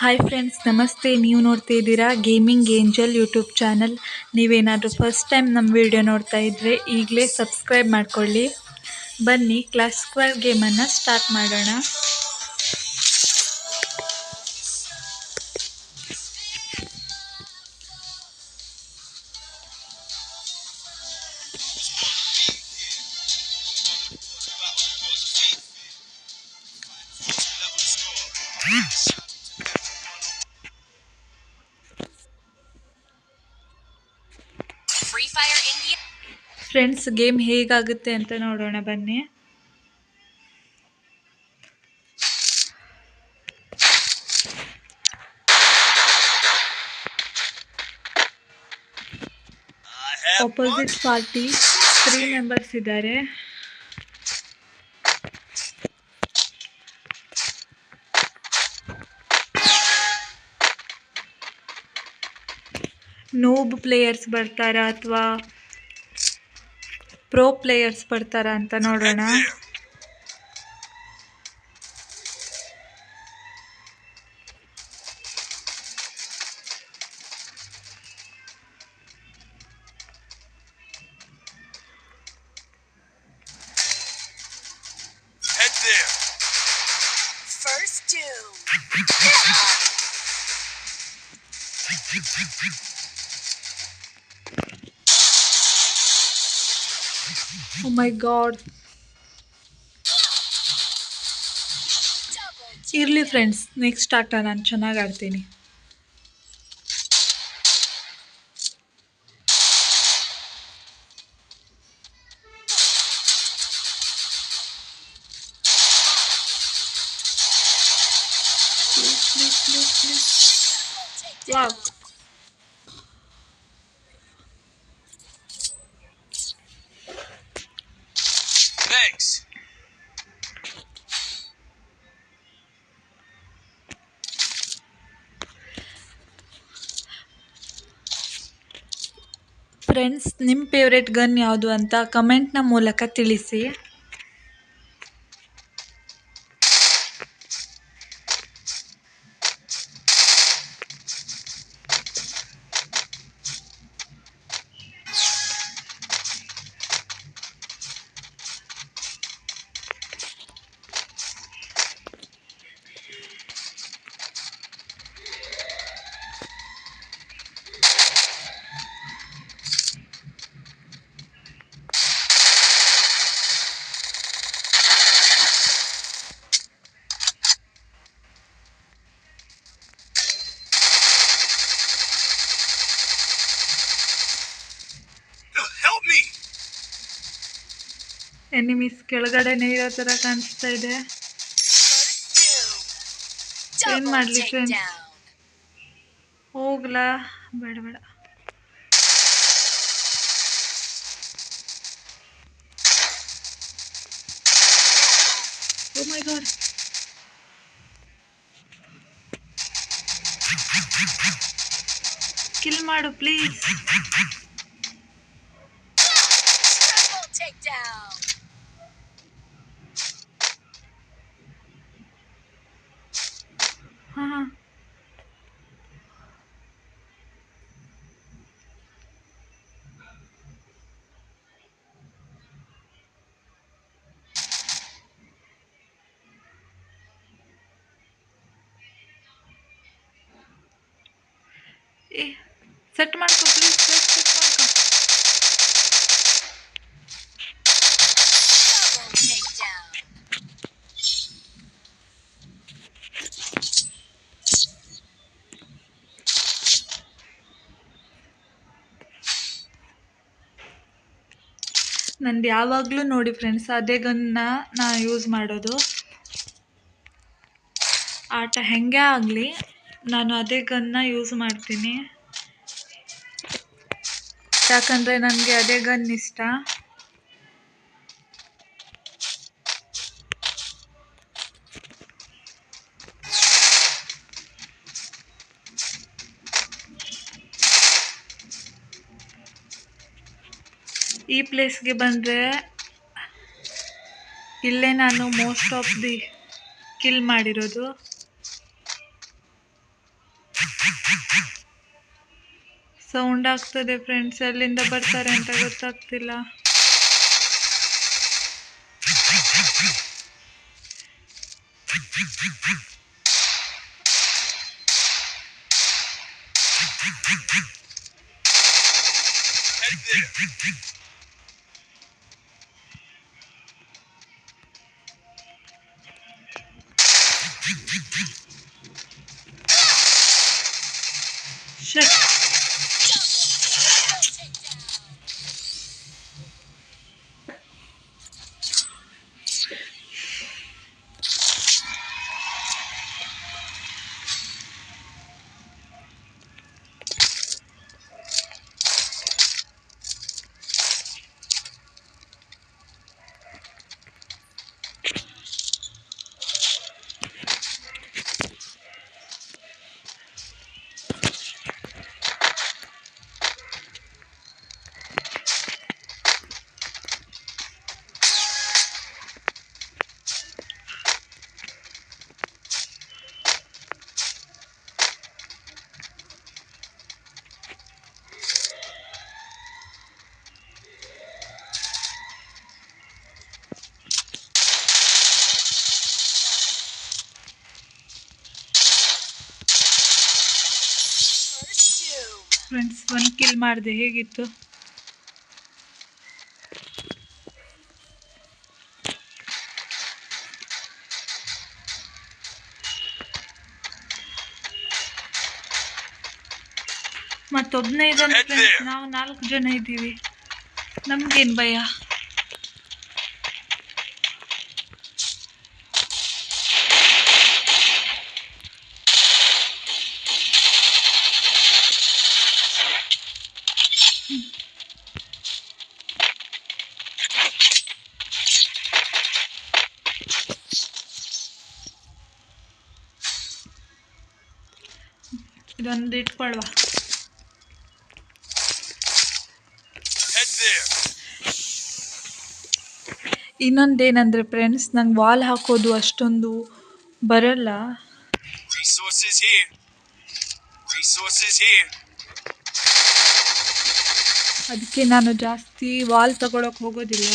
Hi friends, ನಮಸ್ತೆ. ನೀವು ನೋಡ್ತಾ ಇದ್ದೀರಾ ಗೇಮಿಂಗ್ ಏಂಜಲ್ ಯೂಟ್ಯೂಬ್ ಚಾನಲ್. ನೀವೇನಾದರೂ ಫಸ್ಟ್ ಟೈಮ್ ನಮ್ಮ ವಿಡಿಯೋ ನೋಡ್ತಾ ಇದ್ದರೆ ಈಗಲೇ ಸಬ್ಸ್ಕ್ರೈಬ್ ಮಾಡ್ಕೊಳ್ಳಿ. ಬನ್ನಿ ಕ್ಲಾಸ್ ಸ್ಕ್ವೇರ್ ಗೇಮನ್ನು ಸ್ಟಾರ್ಟ್ ಮಾಡೋಣ. ಫ್ರೆಂಡ್ಸ್, ಗೇಮ್ ಹೇಗಾಗುತ್ತೆ ಅಂತ ನೋಡೋಣ ಬನ್ನಿ. ಆಪೋಸಿಟ್ ಪಾರ್ಟಿ 3 ಮೆಂಬರ್ಸ್ ಇದ್ದಾರೆ. noob ಪ್ಲೇಯರ್ಸ್ ಬರ್ತಾರಾ ಅಥವಾ ಪ್ರೋ ಪ್ಲೇಯರ್ಸ್ ಬರ್ತಾರಾ ಅಂತ ನೋಡೋಣ. Oh my god. ಇರಲಿ ಫ್ರೆಂಡ್ಸ್, ನೆಕ್ಸ್ಟ್ ಆಟ ನಾನು ಚೆನ್ನಾಗಿ ಆಡ್ತೀನಿ. ವಾವ್, ಫ್ರೆಂಡ್ಸ್, ನಿಮ್ಮ ಫೇವ್ರೆಟ್ ಗನ್ ಯಾವುದು ಅಂತ ಕಮೆಂಟ್ನ ಮೂಲಕ ತಿಳಿಸಿ. ಎನಿಮೀಸ್ ಕೆಳಗಡೆನೇ ಇರೋ ಥರ ಕಾಣಿಸ್ತಾ ಇದೆ. ಏನು ಮಾಡಲಿ ಫ್ರೆಂಡ್ಸ್? ಹೋಗ್ಲಾ? ಬೇಡ ಬೇಡ. ಓ ಮೈ ಗಾಡ್, ಕಿಲ್ ಮಾಡು ಪ್ಲೀಸ್. ಹಾಂ, ಏ ಸೆಟ್ ಮಾಡ್ಕೊ ಪ್ಲೀಸ್, ಸೆಟ್ ಮಾಡ್ಕೊ. ನಂದು ಯಾವಾಗಲೂ ನೋಡಿ ಫ್ರೆಂಡ್ಸ್, ಅದೇ ಗನ್ನ ನಾನು ಯೂಸ್ ಮಾಡೋದು. ಆಟ ಹೆಂಗೆ ಆಗಲಿ ನಾನು ಅದೇ ಗನ್ನ ಯೂಸ್ ಮಾಡ್ತೀನಿ, ಯಾಕಂದರೆ ನನಗೆ ಅದೇ ಗನ್ ಇಷ್ಟ. ಈ ಪ್ಲೇಸ್ಗೆ ಬಂದರೆ ಇಲ್ಲೇ ನಾನು ಮೋಸ್ಟ್ ಆಫ್ ದಿ ಕಿಲ್ ಮಾಡಿರೋದು. ಸೌಂಡ್ ಆಗ್ತದೆ ಫ್ರೆಂಡ್ಸ್, ಎಲ್ಲಿಂದ ಬರ್ತಾರೆ ಅಂತ ಗೊತ್ತಾಗ್ತಿಲ್ಲ. Shit. ಫ್ರೆಂಡ್ಸ್, 1 ಕಿಲ್ ಮಾಡಿದೆ. ಹೇಗಿತ್ತು? ಮತ್ತೊಬ್ಬನೇ ಇದ್ದಾನೆ ಫ್ರೆಂಡ್ಸ್, ನಾವು 4 ಜನ ಇದ್ದೀವಿ. ನಮ್ಗೇನು ಭಯ? ಇದೊಂದು ಇಟ್ಕೊಳ್ವಾ. ಇನ್ನೊಂದೇನಂದ್ರೆ ಫ್ರೆಂಡ್ಸ್, ನಂಗೆ ವಾಲ್ ಹಾಕೋದು ಅಷ್ಟೊಂದು ಬರಲ್ಲ. ಅದಕ್ಕೆ ನಾನು ಜಾಸ್ತಿ ವಾಲ್ ತಗೊಳಕ್ ಹೋಗೋದಿಲ್ಲ.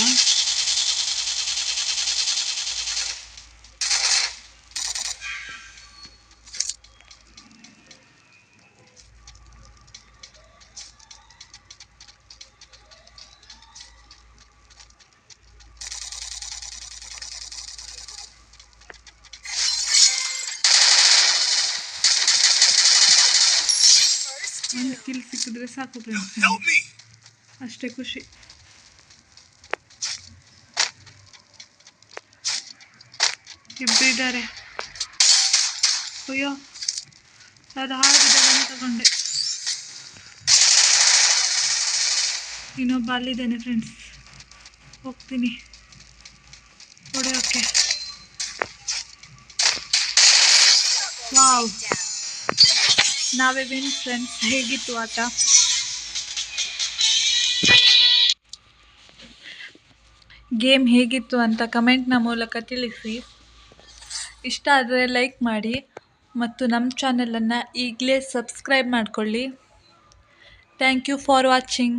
ಒಂದು ಕಿಲ್ ಸಿಕ್ಕಿದ್ರೆ ಸಾಕು ಫ್ರೆಂಡ್ಸ್, ಅಷ್ಟೇ ಖುಷಿ. ಇಬ್ಬರಿದ್ದಾರೆ. ಅಯ್ಯೋ, ಅದು ಹಾಳಾಗಿದೆ, ತಗೊಂಡೆ. ಇನ್ನೊಬ್ಬ ಅಲ್ಲಿದ್ದೇನೆ ಫ್ರೆಂಡ್ಸ್, ಹೋಗ್ತೀನಿ ಹೊಡೆಯೋಕ್ಕೆ. ವಾವ್, ನಾವೇ ವಿನ್ ಫ್ರೆಂಡ್ಸ್. ಹೇಗಿತ್ತು ಆಟ? ಗೇಮ್ ಹೇಗಿತ್ತು ಅಂತ ಕಮೆಂಟ್ನ ಮೂಲಕ ತಿಳಿಸಿ. ಇಷ್ಟ ಆದರೆ ಲೈಕ್ ಮಾಡಿ ಮತ್ತು ನಮ್ಮ ಚಾನಲನ್ನು ಈಗಲೇ ಸಬ್ಸ್ಕ್ರೈಬ್ ಮಾಡಿಕೊಳ್ಳಿ. Thank you for watching.